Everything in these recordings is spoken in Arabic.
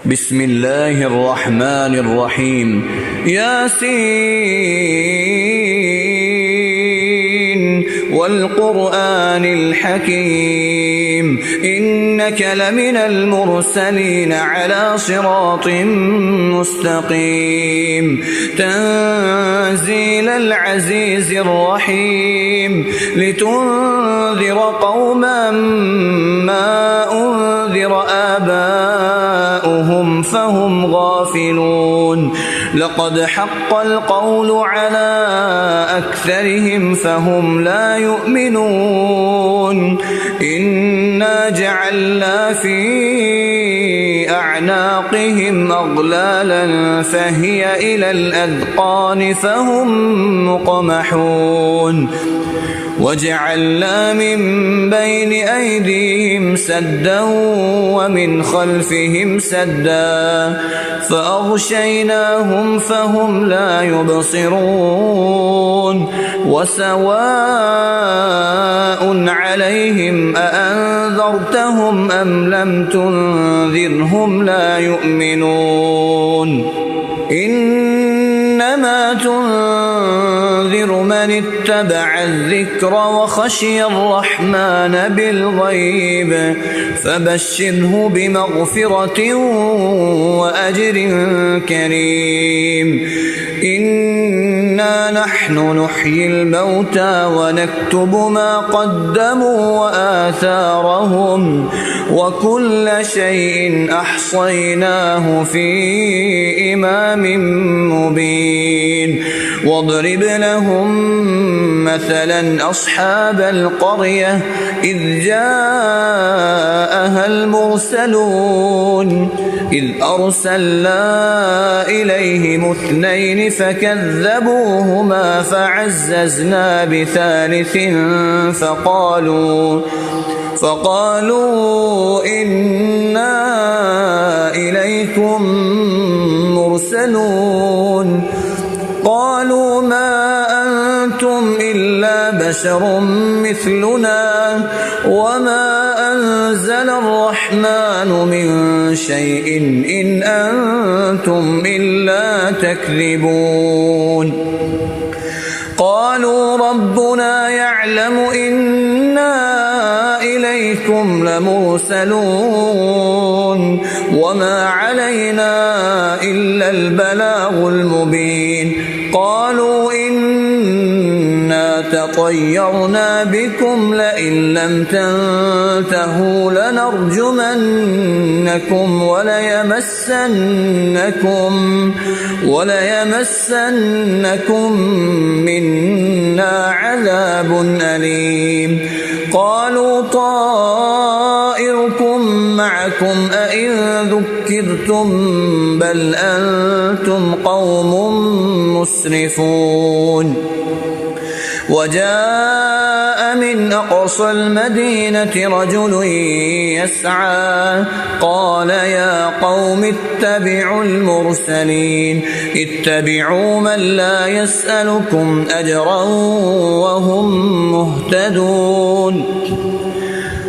بسم الله الرحمن الرحيم. ياسين والقرآن الحكيم إنك لمن المرسلين على صراط مستقيم تنزيل العزيز الرحيم لتنذر قوما ما أنذر آباؤهم فهم غافلون لقد حق القول على أكثرهم فهم لا يؤمنون إنا جعلنا في أعناقهم أغلالا فهي إلى الأذقان فهم مقمحون وجعلنا من بين أيديهم سدا ومن خلفهم سدا فأغشيناهم فهم لا يبصرون وسواء عليهم أأنذرتهم أم لم تنذرهم لا يؤمنون إنما تنذر من اتبع الذكر وخشي الرحمن بالغيب فبشره بمغفرة وأجر كريم إنا نحن نحيي الموتى ونكتب ما قدموا وآثارهم وكل شيء أحصيناه في إمام مبين واضرب لهم مثلا أصحاب القرية إذ جاءها المرسلون إذ أرسلنا إليهم اثنين فكذبوهما فعززنا بثالث فقالوا إنا إليكم مرسلون قالوا ما أنتم إلا بشر مثلنا وما أنزل الرحمن من شيء إن أنتم إلا تكذبون قالوا ربنا يعلم إنا إليكم لمرسلون وما علينا إلا البلاغ المبين قالوا إنا تطيرنا بكم لئن لم تنتهوا لنرجمنكم وليمسنكم منا عذاب أليم قالوا طائركم معكم أئن ذكرتم بل أنتم قوم مسرفون وجاء من أقصى المدينة رجل يسعى قال يا قوم اتبعوا المرسلين اتبعوا من لا يسألكم أجرا وهم مهتدون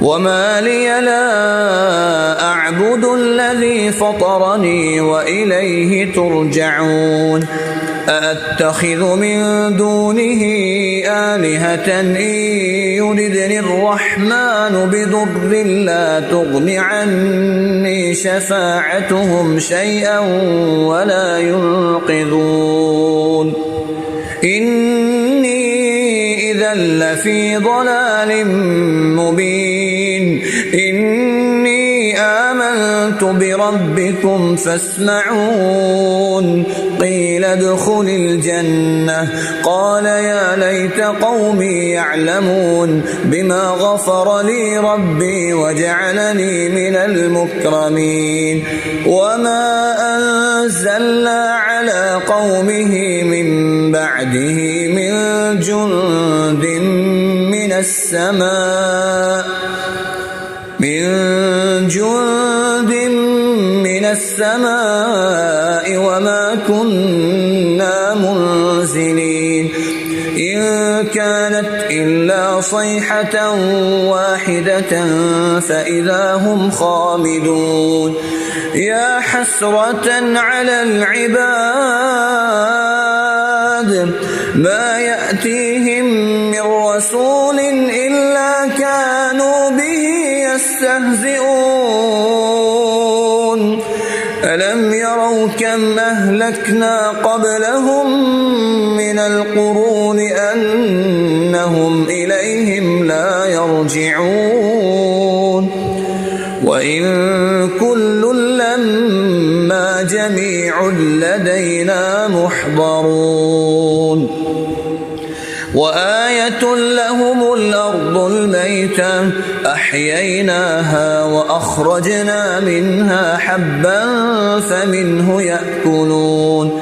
وما لي لا أعبد الذي فطرني وإليه ترجعون أأتخذ من دونه آلهة إن يردني الرحمن بضر لا تغن عني شفاعتهم شيئا ولا ينقذون إني إذا لفي ضلال مبين إني آمنت بربكم فاسمعون قيل ادخل الجنة قال يا ليت قومي يعلمون بما غفر لي ربي وجعلني من المكرمين وما أنزلنا على قومه من بعده من جند من السماء وما كنا منزلين إن كانت إلا صيحة واحدة فإذا هم خامدون يا حسرة على العباد ما يأتيهم من رسول إلا كانوا به يستهزئون ألم يروا كم أهلكنا قبلهم من القرون أنهم إليهم لا يرجعون وإن كل لما جميع لدينا محضرون وآية لهم الأرض الميتة أحييناها وأخرجنا منها حبا فمنه يأكلون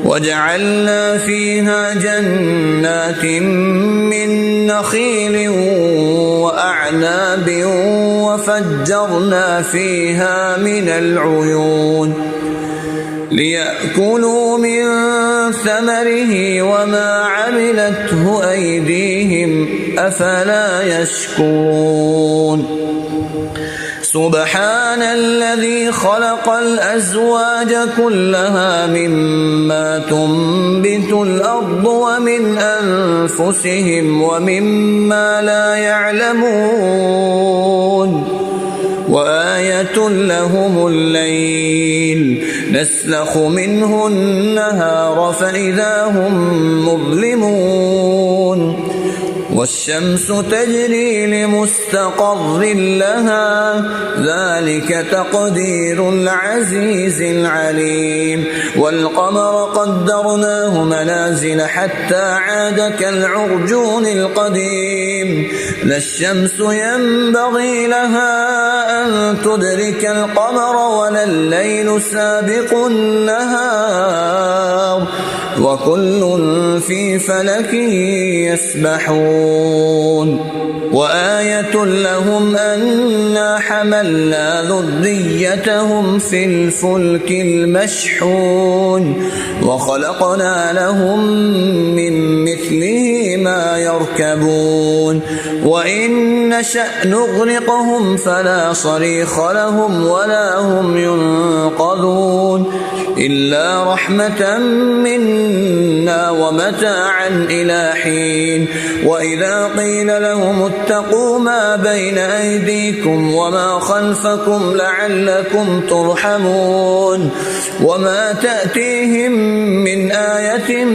وجعلنا فيها جنات من نخيل وأعناب وفجرنا فيها من العيون ليأكلوا من ثمره وما عملته أيديهم أفلا يشكرون سبحان الذي خلق الأزواج كلها مما تنبت الأرض ومن أنفسهم ومما لا يعلمون وآية لهم الليل نسلخ منه النهار فإذا هم مظلمون والشمس تجري لمستقر لها ذلك تقدير العزيز العليم والقمر قدرناه منازل حتى عاد كالعرجون القديم لا الشمس ينبغي لها أن تدرك القمر ولا الليل سابق النهار وكل في فلك يسبحون وآية لهم أنا حملنا ذريتهم في الفلك المشحون وخلقنا لهم من مثله ما يركبون وإن نشأ نغرقهم فلا صريخ لهم ولا هم ينقذون إلا رحمة منا ومتاعا إلى حين وإذا قيل لهم اتقوا ما بين أيديكم وما خلفكم لعلكم ترحمون وما تأتيهم من آية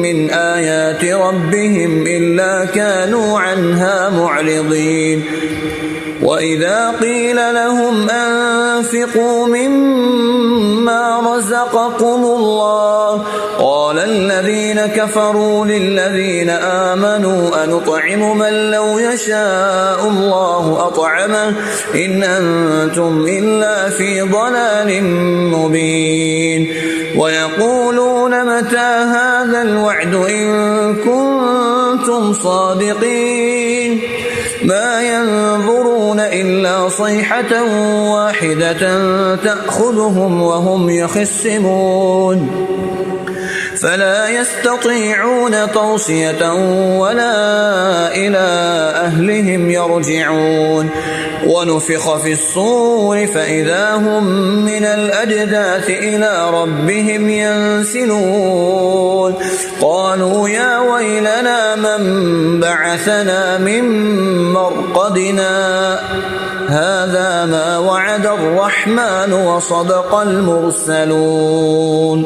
من آيات ربهم إلا كانوا عنها معرضين وإذا قيل لهم أنفقوا مما رزقكم الله قال الذين كفروا للذين آمنوا أنطعم من لو يشاء الله أطعمه إن أنتم إلا في ضلال مبين ويقولون متى هذا الوعد إن كنتم صادقين ما ينظرون إلا صيحة واحدة تأخذهم وهم يخصمون فلا يستطيعون توصية ولا إلى أهلهم يرجعون ونفخ في الصور فإذا هم من الأجداث إلى ربهم ينسلون قالوا يا ويلنا من بعثنا من مرقدنا هذا ما وعد الرحمن وصدق المرسلون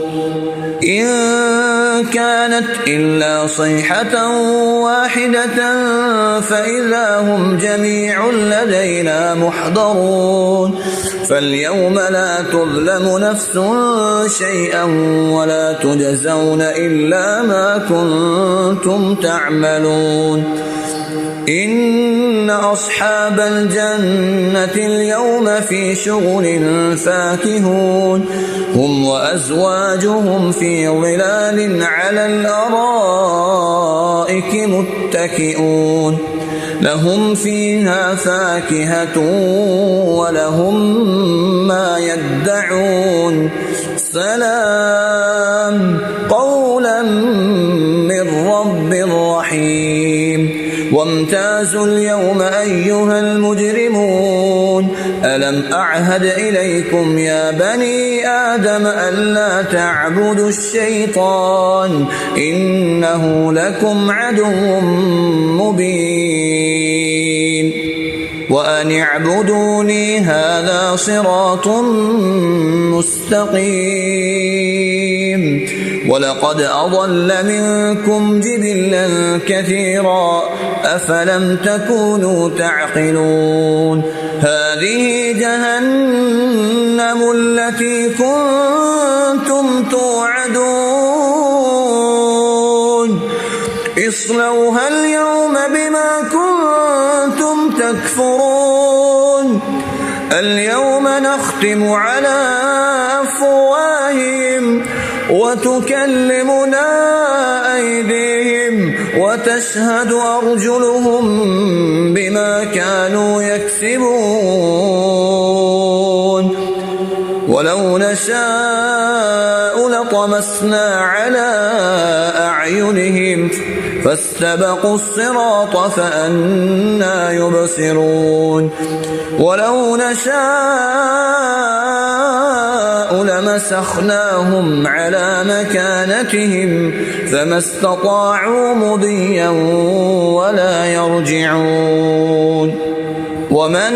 إن كانت إلا صيحة واحدة فإذا هم جميع لدينا محضرون فاليوم لا تظلم نفس شيئا ولا تجزون إلا ما كنتم تعملون إن أصحاب الجنة اليوم في شغل فاكهون هم وأزواجهم في ظلال على الأرائك متكئون لهم فيها فاكهة ولهم ما يدعون سلام قولا من رب رحيم وامتازوا اليوم أيها المجرمون ألم أعهد إليكم يا بني آدم ألا تعبدوا الشيطان إنه لكم عدو مبين وأن اعبدوني هذا صراط مستقيم ولقد أضل منكم جبلا كثيرا أفلم تكونوا تعقلون هذه جهنم التي كنتم توعدون اصلوها اليوم بما كنتم تكفرون اليوم نختم على أفواههم وتكلمنا أيديهم وتشهد أرجلهم بما كانوا يكسبون ولو نشاء لطمسنا على أعينهم فاستبقوا الصراط فأنى يبصرون ولو نشاء لمسخناهم على مكانتهم فما استطاعوا مضيا ولا يرجعون ومن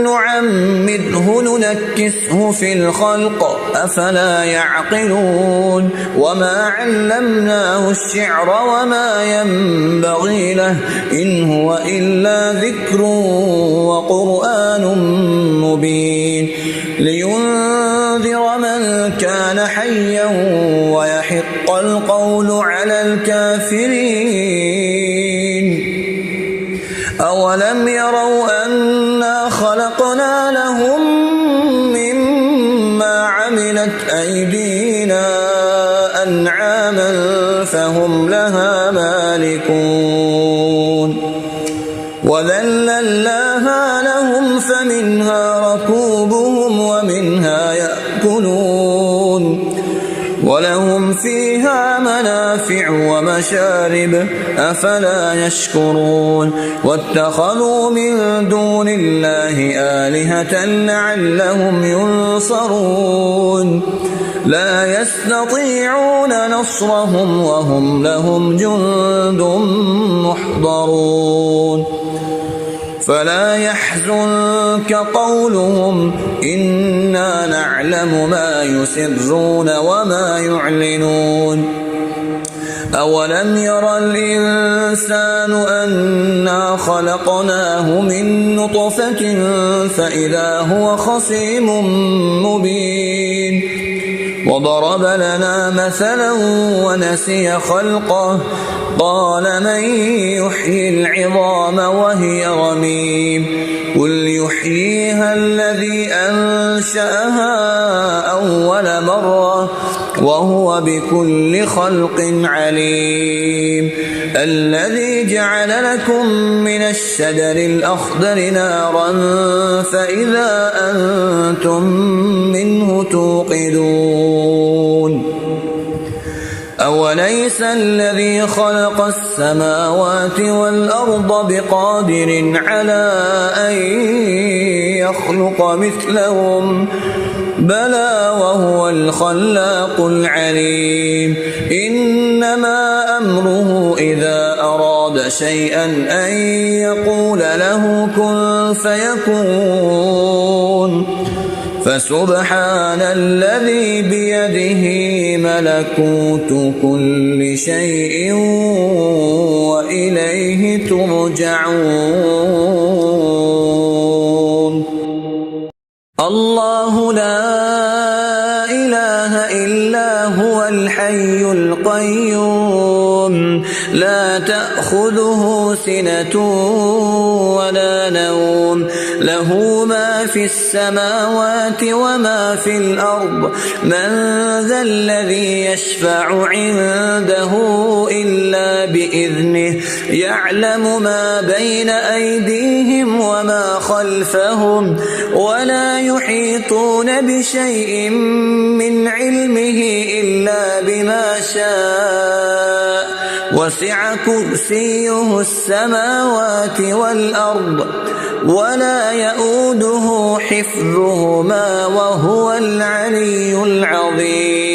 نعمره ننكسه في الخلق أفلا يعقلون وما علمناه الشعر وما ينبغي له إن هو إلا ذكر وقرآن مبين لينذر من كان حيا ويحق القول على الكافرين أولم يروا أنا خلقنا لهم مما عملت أيدينا أنعاما فهم لها مالكون وذللناها لهم فمنها ركوبهم ومنها يأكلون ولهم فيها منافع ومشارب أفلا يشكرون واتخذوا من دون الله آلهة لعلهم ينصرون لا يستطيعون نصرهم وهم لهم جند محضرون فلا يحزنك قولهم إنا نعلم ما يسرون وما يعلنون أولم ير الإنسان أنا خلقناه من نطفة فإذا هو خصيم مبين وضرب لنا مثلا ونسي خلقه قال من يحيي العظام وهي رميم قل يحييها الذي أنشأها أول مرة وهو بكل خلق عليم الذي جعل لكم من الشجر الأخضر نارا فإذا أنتم منه توقدون أوليس الذي خلق السماوات والأرض بقادر على أن يخلق مثلهم بلى وهو الخلاق العليم إنما أمره إذا أراد شيئا أن يقول له كن فيكون فسبحان الذي بيده ملكوت كل شيء وإليه ترجعون الله لا إله إلا هو الحي القيوم لا تأخذه سنة ولا نوم له ما في السماوات وما في الأرض من ذا الذي يشفع عنده إلا بإذنه يعلم ما بين أيديهم وما خلفهم ولا يحيطون بشيء من علمه إلا بما شاء وسع كرسيه السماوات والأرض ولا يؤوده حفظهما وهو العلي العظيم.